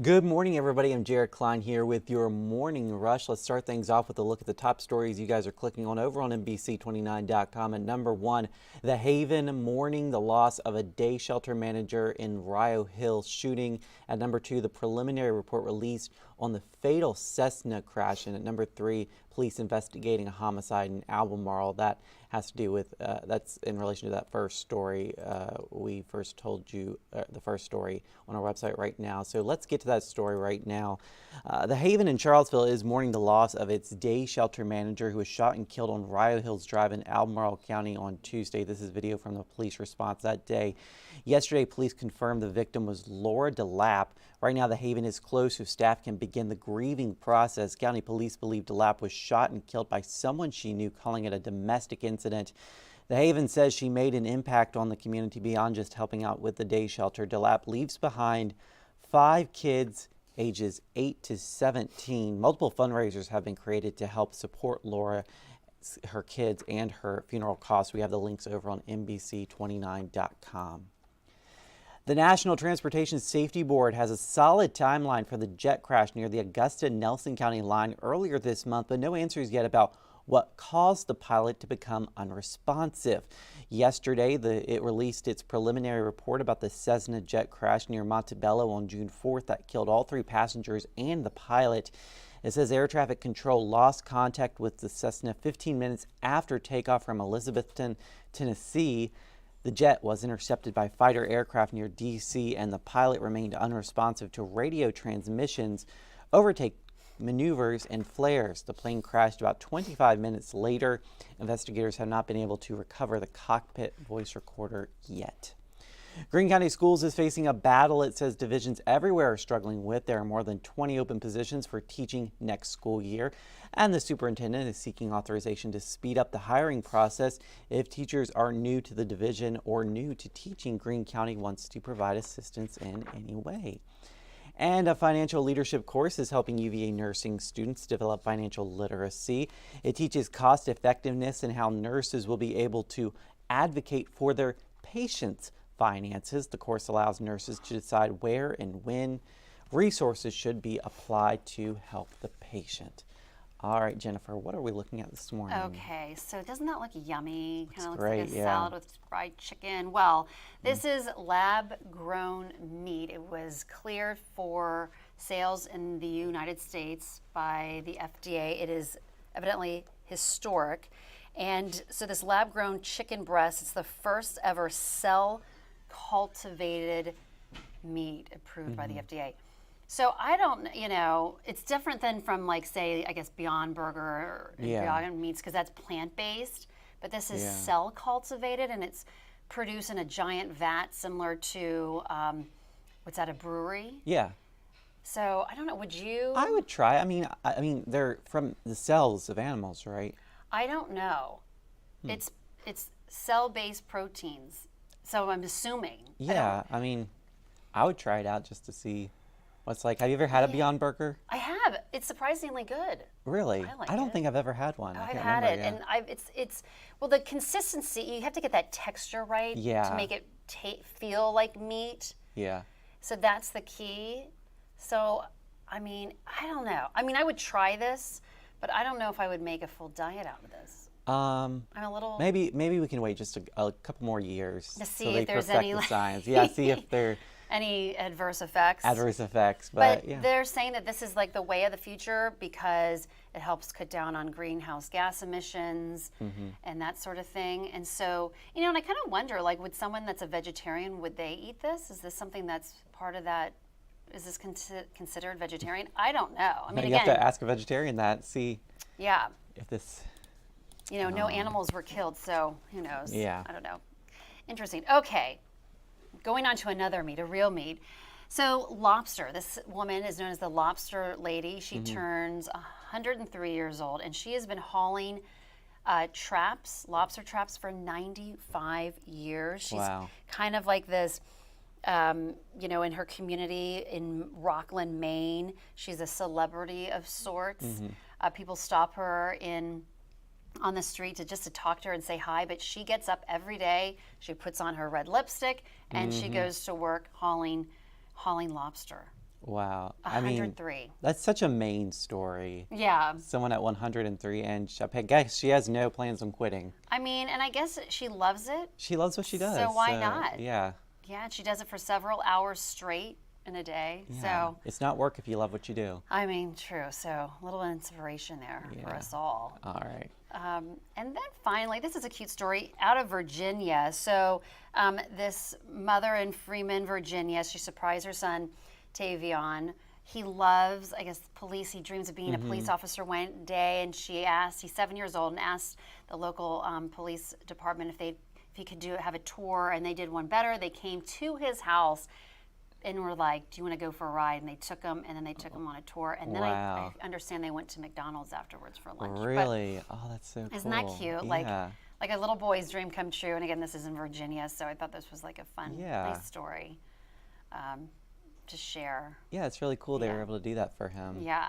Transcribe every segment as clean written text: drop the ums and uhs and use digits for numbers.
Good morning, everybody. I'm Jared Klein here with your Morning Rush. Let's start things off with a look at the top stories you guys are clicking on over on NBC29.com. At number one, The Haven mourning the loss of a day shelter manager in Rio Hill shooting. At number two, the preliminary report released on the fatal Cessna crash. And at number three, police investigating a homicide in Albemarle. That has to do with, that's in relation to that first story. We first told you the first story on our website right now. So let's get to that story right now. The Haven in Charlottesville is mourning the loss of its day shelter manager who was shot and killed on Rio Hills Drive in Albemarle County on Tuesday. This is video from the police response that day. Yesterday, police confirmed the victim was Laura DeLapp. Right now, the Haven is closed so staff can begin the grieving process. County police believe DeLapp was shot and killed by someone she knew, calling it a domestic incident. The Haven says she made an impact on the community beyond just helping out with the day shelter. DeLapp leaves behind 5 kids ages 8 to 17. Multiple fundraisers have been created to help support Laura, her kids, and her funeral costs. We have the links over on NBC29.com. The National Transportation Safety Board has a solid timeline for the jet crash near the Augusta-Nelson County line earlier this month, but no answers yet about what caused the pilot to become unresponsive. Yesterday, it released its preliminary report about the Cessna jet crash near Montebello on June 4th that killed all 3 passengers and the pilot. It says air traffic control lost contact with the Cessna 15 minutes after takeoff from Elizabethton, Tennessee. The jet was intercepted by fighter aircraft near D.C., and the pilot remained unresponsive to radio transmissions, overtake maneuvers, and flares. The plane crashed about 25 minutes later. Investigators have not been able to recover the cockpit voice recorder yet. Greene County Schools is facing a battle it says divisions everywhere are struggling with. There are more than 20 open positions for teaching next school year, and the superintendent is seeking authorization to speed up the hiring process. If teachers are new to the division or new to teaching, Greene County wants to provide assistance in any way. And a financial leadership course is helping UVA nursing students develop financial literacy. It teaches cost effectiveness and how nurses will be able to advocate for their patients' finances. The course allows nurses to decide where and when resources should be applied to help the patient. All right, Jennifer, what are we looking at this morning? Okay, so doesn't that look yummy? Kind of looks great, like a yeah. salad with fried chicken. Well, this is lab-grown meat. It was cleared for sales in the United States by the FDA. It is evidently historic. And so this lab-grown chicken breast, it's the first ever cell-cultivated meat approved by the FDA. So I don't, it's different than from, like, say, I guess Beyond Burger or Beyond Meats, because that's plant-based, but this is cell cultivated, and it's produced in a giant vat similar to what's that, a brewery? Yeah. So I don't know. Would you? I would try. I mean, they're from the cells of animals, right? I don't know. It's cell-based proteins, so I'm assuming. Yeah. I mean, I would try it out just to see. What's like? Have you ever had a Beyond Burger? I have. It's surprisingly good. Really? I like I don't it. think I've ever had one. I've had it, and it's well, the consistency. You have to get that texture right to make it feel like meat. Yeah. So that's the key. So, I mean, I don't know. I mean, I would try this, but I don't know if I would make a full diet out of this. I'm a little. Maybe we can wait just a couple more years to see so if they there's perfect any the science. Yeah, see if there. Any adverse effects? But yeah. They're saying that this is like the way of the future because it helps cut down on greenhouse gas emissions and that sort of thing. And so, and I kind of wonder, like, would someone that's a vegetarian, would they eat this? Is this something that's part of that? Is this considered vegetarian? I don't know. I mean, you have to ask a vegetarian that, see if this. No animals were killed, so who knows? Yeah. I don't know. Interesting. Okay. Going on to another meat, a real meat. So lobster, this woman is known as the lobster lady. She turns 103 years old, and she has been hauling lobster traps for 95 years. She's kind of like this, in her community in Rockland, Maine. She's a celebrity of sorts. People stop her on the street to talk to her and say hi, but she gets up every day, she puts on her red lipstick, and she goes to work hauling lobster. Wow. I mean, 103. that's such a Maine story. Yeah. Someone at 103, and I guess she has no plans on quitting. I mean, and I guess she loves it. She loves what she does. So why not? Yeah. Yeah, and she does it for several hours straight in a day. Yeah. So it's not work if you love what you do. I mean, true. So a little inspiration there for us all. All right. And then finally, this is a cute story out of Virginia. So this mother in Freeman, Virginia, she surprised her son, Tavion. He loves, I guess, police. He dreams of being a police officer one day, and she asked, he's 7 years old, and asked the local police department if he could have a tour, and they did one better. They came to his house and were like, do you want to go for a ride? And they took him, and then they took him on a tour. And then I understand they went to McDonald's afterwards for lunch. Really? Oh, that's so cool. Isn't that cute? Yeah. Like a little boy's dream come true. And again, this is in Virginia, so I thought this was like a fun, nice story to share. Yeah, it's really cool they were able to do that for him. Yeah.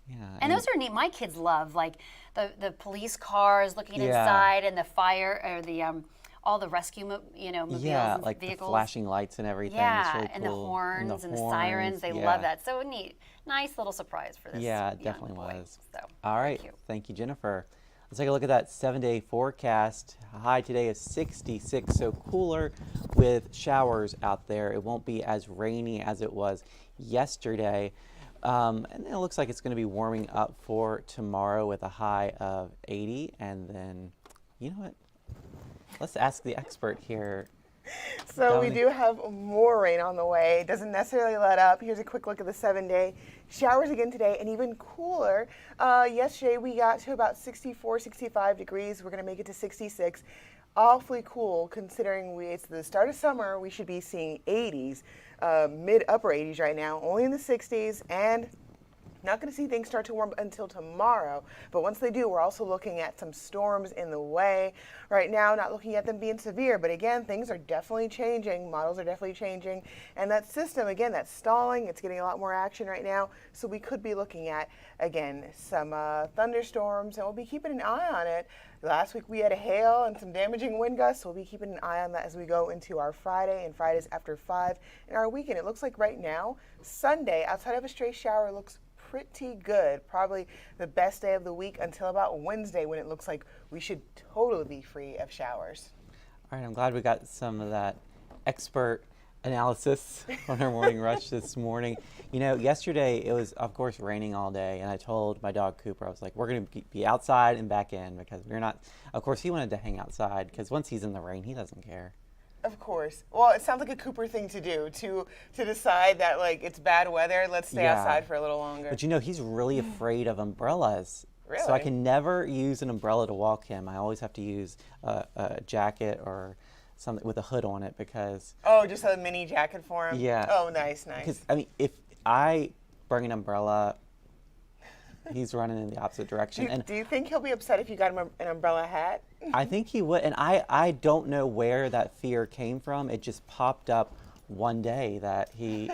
Yeah. And those are neat. My kids love like the police cars looking inside, and the fire or the all the rescue mobiles and like vehicles. the flashing lights and everything. Yeah, it's really and cool. the horns and the sirens. They love that. So neat. Nice little surprise for this. Yeah, it young definitely boy. was. So, all right. Thank you, Jennifer. Let's take a look at that 7-day forecast. High today is 66, so cooler with showers out there. It won't be as rainy as it was yesterday. And it looks like it's going to be warming up for tomorrow with a high of 80. And then, you know what? Let's ask the expert here. So we do have more rain on the way. It doesn't necessarily let up. Here's a quick look at the 7-day. Showers again today, and even cooler. Yesterday we got to about 64, 65 degrees. We're going to make it to 66. Awfully cool considering it's the start of summer. We should be seeing 80s, mid-upper 80s right now, only in the 60s, and not going to see things start to warm until tomorrow. But once they do, we're also looking at some storms in the way. Right now, not looking at them being severe, but again, things are definitely changing. Models are definitely changing. And that system, again, that's stalling. It's getting a lot more action right now. So we could be looking at, again, some thunderstorms, and we'll be keeping an eye on it. Last week we had a hail and some damaging wind gusts, so we'll be keeping an eye on that as we go into our Friday and Fridays after 5. And our weekend, it looks like right now, Sunday, outside of a stray shower, looks pretty good. Probably the best day of the week until about Wednesday, when it looks like we should totally be free of showers. All right, I'm glad we got some of that expert analysis on our morning rush this morning. You know, yesterday it was, of course, raining all day, and I told my dog Cooper, I was like, we're going to be outside and back in because we're not, of course, he wanted to hang outside because once he's in the rain, he doesn't care. Of course. Well, it sounds like a Cooper thing to do, to decide that, like, it's bad weather, let's stay outside for a little longer. But you know, he's really afraid of umbrellas. Really? So I can never use an umbrella to walk him. I always have to use a jacket or something with a hood on it because... Oh, just a mini jacket for him? Yeah. Oh, nice, nice. Because, I mean, if I bring an umbrella, he's running in the opposite direction. Do you think he'll be upset if you got him an umbrella hat? I think he would. And I don't know where that fear came from. It just popped up one day that he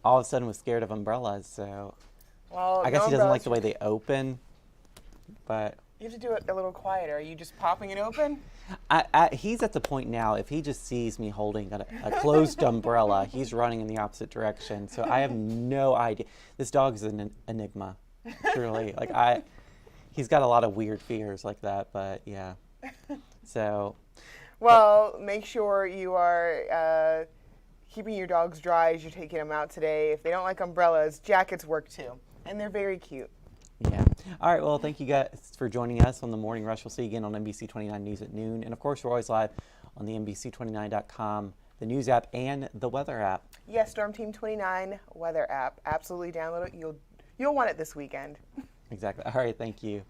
all of a sudden was scared of umbrellas. So Well, I guess he doesn't like the way they open. But you have to do it a little quieter. Are you just popping it open? He's at the point now, if he just sees me holding a closed umbrella, he's running in the opposite direction. So I have no idea. This dog is an enigma, truly. He's got a lot of weird fears like that, but yeah. So. Well, make sure you are keeping your dogs dry as you're taking them out today. If they don't like umbrellas, jackets work too. And they're very cute. Yeah. All right. Well, thank you guys for joining us on the Morning Rush. We'll see you again on NBC29 News at noon. And, of course, we're always live on the NBC29.com, the news app, and the weather app. Yes, Storm Team 29 weather app. Absolutely download it. You'll want it this weekend. Exactly. All right. Thank you.